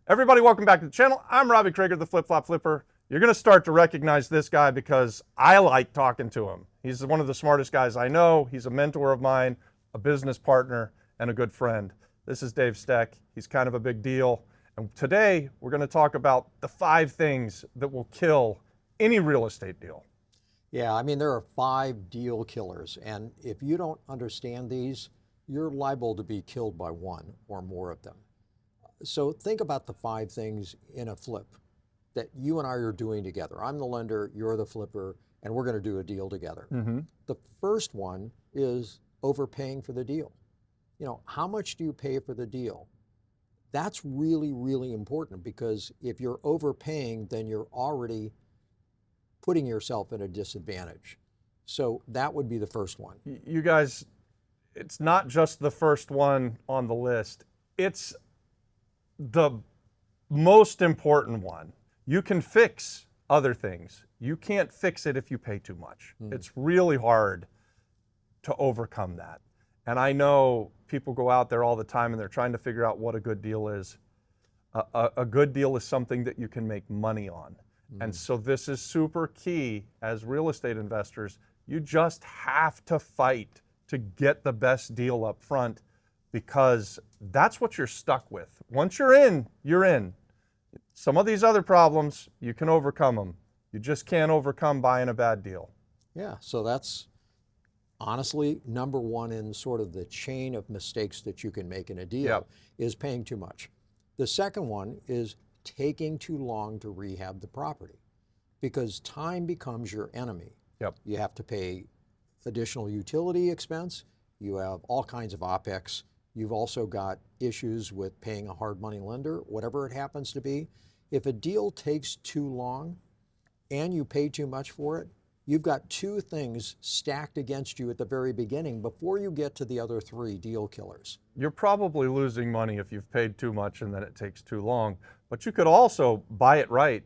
Everybody, welcome back to the channel. I'm Robbie Crager, the Flip Flop Flipper. You're going to start to recognize this guy because I like talking to him. He's one of the smartest guys I know. He's a mentor of mine, a business partner, and a good friend. This is Dave Steck. He's kind of a big deal. And today, we're going to talk about the 5 things that will kill any real estate deal. Yeah, I mean, there are 5 deal killers, and if you don't understand these, you're liable to be killed by one or more of them. So think about the 5 things in a flip that you and I are doing together. I'm the lender, you're the flipper, and we're going to do a deal together. The first one is overpaying for the deal. You know, how much do you pay for the deal? That's really, really important, because if you're overpaying, then you're already putting yourself at a disadvantage. So that would be the first one. You guys, it's not just the first one on the list. It's the most important one. You can fix other things. You can't fix it if you pay too much. It's really hard to overcome that. And I know people go out there all the time and they're trying to figure out what a good deal is. A good deal is something that you can make money on. And so this is super key as real estate investors. You just have to fight to get the best deal up front, because that's what you're stuck with. Once you're in, you're in. Some of these other problems, you can overcome them. You just can't overcome buying a bad deal. Yeah, so that's honestly number one in sort of the chain of mistakes that you can make in a deal, is paying too much. The second one is taking too long to rehab the property, because time becomes your enemy. You have to pay additional utility expense. You have all kinds of OpEx. You've also got issues with paying a hard money lender, whatever it happens to be. If a deal takes too long and you pay too much for it, you've got 2 things stacked against you at the very beginning before you get to the other 3 deal killers. You're probably losing money if you've paid too much and then it takes too long, but you could also buy it right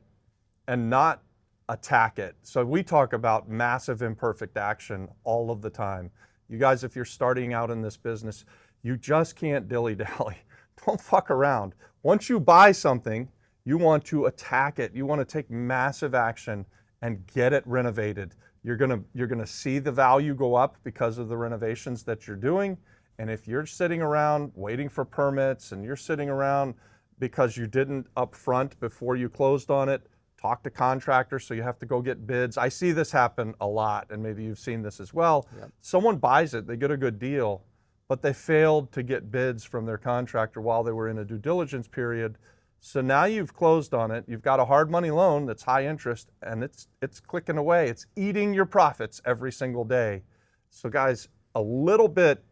and not attack it. So we talk about massive imperfect action all of the time. You guys, if you're starting out in this business, you just can't dilly-dally. Don't fuck around. Once you buy something, you want to attack it. You want to take massive action and get it renovated. You're gonna see the value go up because of the renovations that you're doing. And if you're sitting around waiting for permits, and you're sitting around because you didn't up front before you closed on it, talk to contractors, so you have to go get bids. I see this happen a lot, and maybe you've seen this as well. Someone buys it, they get a good deal, but they failed to get bids from their contractor while they were in a due diligence period. So now you've closed on it, you've got a hard money loan that's high interest, and it's clicking away. It's eating your profits every single day. So guys, a little bit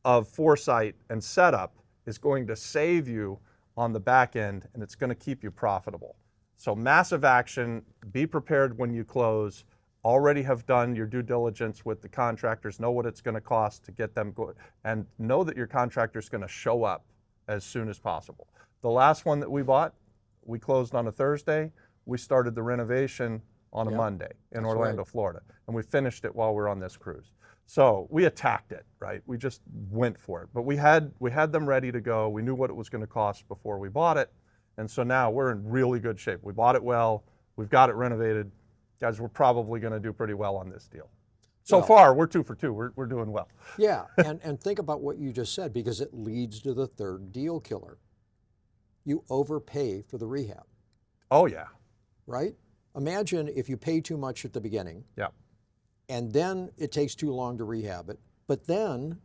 of foresight and setup is going to save you on the back end, and it's going to keep you profitable. So massive action, be prepared when you close. Already have done your due diligence with the contractors, know what it's going to cost to get them going, and know that your contractor is going to show up as soon as possible. The last one that we bought, we closed on a Thursday. We started the renovation on a Monday in Orlando, Florida, and we finished it while we were on this cruise. So we attacked it, right? We just went for it, but we had them ready to go. We knew what it was going to cost before we bought it, and so now we're in really good shape. We bought it well. We've got it renovated. Guys, we're probably going to do pretty well on this deal. So far, we're 2 for 2. We're doing well. Yeah, and think about what you just said, because it leads to the 3rd deal killer. You overpay for the rehab. Oh, yeah. Right? Imagine if you pay too much at the beginning, and then it takes too long to rehab it. But then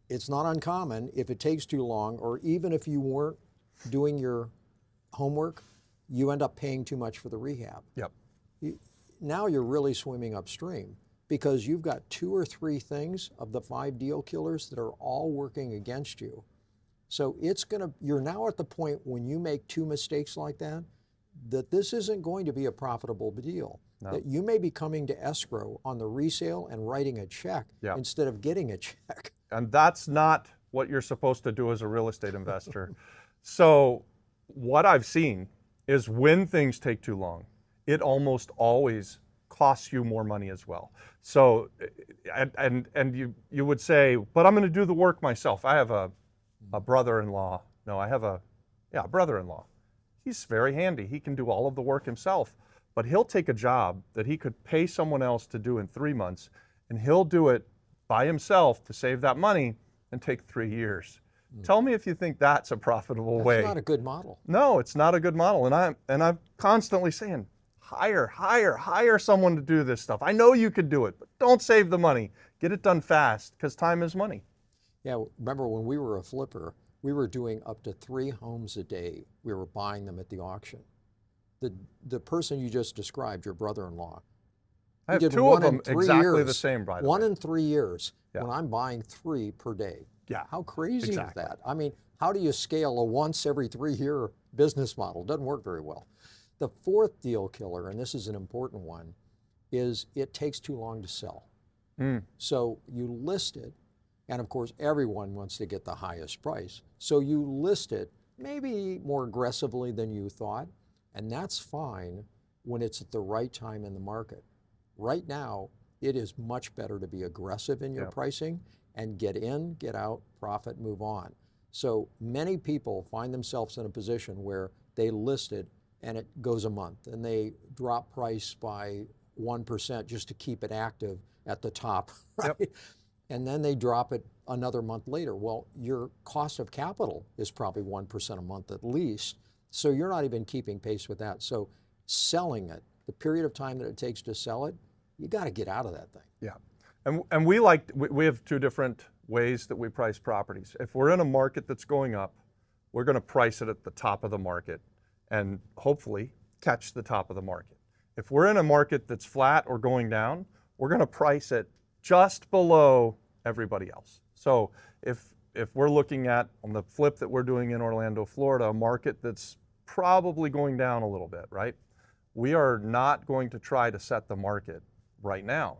it's not uncommon, if it takes too long, or even if you weren't doing your homework, you end up paying too much for the rehab. Now you're really swimming upstream, because you've got 2 or 3 things of the 5 deal killers that are all working against you. So you're now at the point when you make 2 mistakes like that, that this isn't going to be a profitable deal. That you may be coming to escrow on the resale and writing a check instead of getting a check. And that's not what you're supposed to do as a real estate investor. So what I've seen is when things take too long, it almost always costs you more money as well. So, and you would say, but I'm going to do the work myself. I have a brother-in-law. No, I have a brother-in-law. he's very handy. He can do all of the work himself, but he'll take a job that he could pay someone else to do in 3 months, and he'll do it by himself to save that money and take 3 years. Tell me if you think that's a profitable way. That's not a good model. No, it's not a good model. And I'm constantly saying, hire someone to do this stuff. I know you could do it, but don't save the money. Get it done fast, because time is money. Yeah, remember when we were a flipper, we were doing up to 3 homes a day. We were buying them at the auction. The person you just described, your brother-in-law, I have did 2 of them exactly the same, by the way. 1 in 3 years, Yeah. when I'm buying 3 per day. Yeah, How crazy exactly. is that? I mean, how do you scale a once every 3-year business model? Doesn't work very well. The 4th deal killer, and this is an important one, is it takes too long to sell. So you list it, and of course everyone wants to get the highest price. So you list it maybe more aggressively than you thought, and that's fine when it's at the right time in the market. Right now, it is much better to be aggressive in your pricing and get in, get out, profit, move on. So many people find themselves in a position where they list it and it goes a month and they drop price by 1% just to keep it active at the top, right? Yep. And then they drop it another month later. Well, your cost of capital is probably 1% a month at least, so you're not even keeping pace with that. So selling it, the period of time that it takes to sell it, you got to get out of that thing. Yeah, and we have 2 different ways that we price properties. If we're in a market that's going up, we're going to price it at the top of the market and hopefully catch the top of the market. If we're in a market that's flat or going down, we're going to price it just below everybody else. So if we're looking at, on the flip that we're doing in Orlando, Florida, a market that's probably going down a little bit, right? We are not going to try to set the market right now.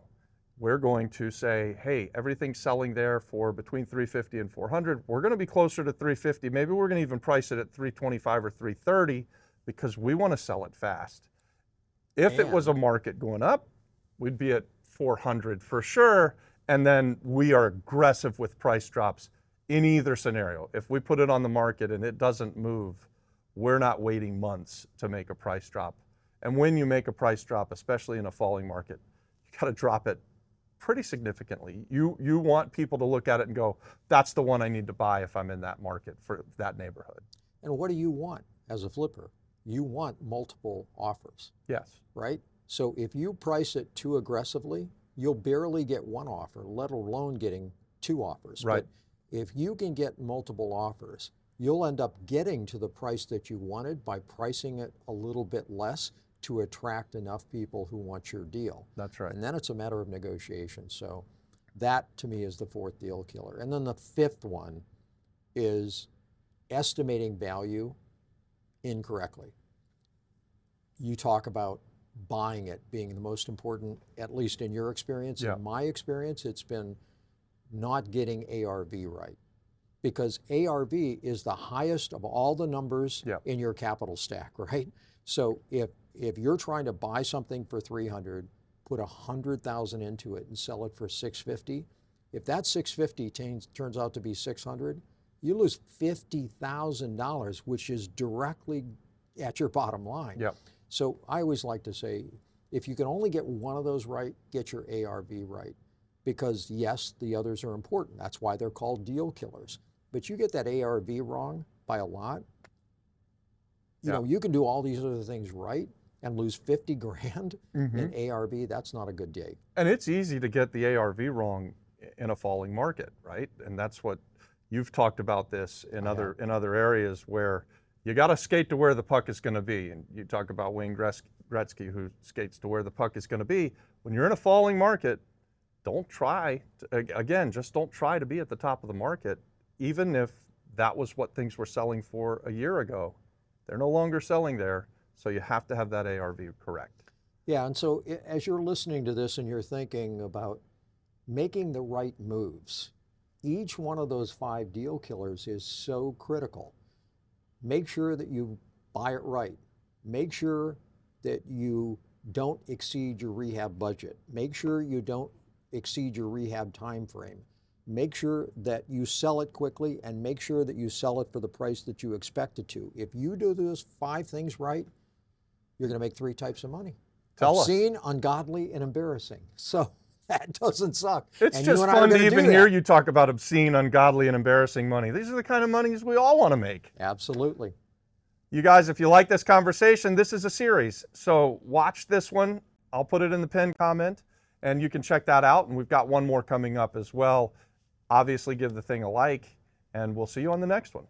We're going to say, hey, everything's selling there for between 350 and 400. We're going to be closer to 350. Maybe we're going to even price it at 325 or 330 because we want to sell it fast. If it was a market going up, we'd be at 400 for sure. And then we are aggressive with price drops in either scenario. If we put it on the market and it doesn't move, we're not waiting months to make a price drop. And when you make a price drop, especially in a falling market, you got to drop it pretty significantly. You want people to look at it and go, that's the one I need to buy if I'm in that market for that neighborhood. And what do you want as a flipper? You want multiple offers. Yes. Right? So if you price it too aggressively, you'll barely get 1 offer, let alone getting 2 offers. Right. But if you can get multiple offers, you'll end up getting to the price that you wanted by pricing it a little bit less to attract enough people who want your deal. That's right. And then it's a matter of negotiation. So that, to me, is the 4th deal killer. And then the 5th one is estimating value incorrectly. You talk about buying it being the most important, at least in your experience. Yeah. In my experience, it's been not getting ARV right. Because ARV is the highest of all the numbers in your capital stack, right? So if you're trying to buy something for 300, put 100,000 into it and sell it for 650, if that 650 turns out to be 600, you lose $50,000, which is directly at your bottom line. Yep. So I always like to say, if you can only get one of those right, get your ARV right. Because yes, the others are important. That's why they're called deal killers. But you get that ARV wrong by a lot, you know, you can do all these other things right and lose 50 grand in ARV. That's not a good day. And it's easy to get the ARV wrong in a falling market, right? And that's what you've talked about this in other areas where you got to skate to where the puck is going to be. And you talk about Wayne Gretzky, who skates to where the puck is going to be. When you're in a falling market, don't try to, just don't try to be at the top of the market, even if that was what things were selling for a year ago. They're no longer selling there, so you have to have that ARV correct. Yeah, and so as you're listening to this and you're thinking about making the right moves, each one of those 5 deal killers is so critical. Make sure that you buy it right. Make sure that you don't exceed your rehab budget. Make sure you don't exceed your rehab time frame. make sure that you sell it quickly and make sure that you sell it for the price that you expect it to. If you do those 5 things right, you're going to make 3 types of money. Tell us. Obscene, ungodly, and embarrassing. So that doesn't suck. It's And just you and I are fun to gonna do even that. hear you talk about obscene, ungodly, and embarrassing money. These are the kind of monies we all want to make. Absolutely. You guys, if you like this conversation, this is a series. So watch this one. I'll put it in the pinned comment, and you can check that out. And we've got one more coming up as well. Obviously, give the thing a like, and we'll see you on the next one.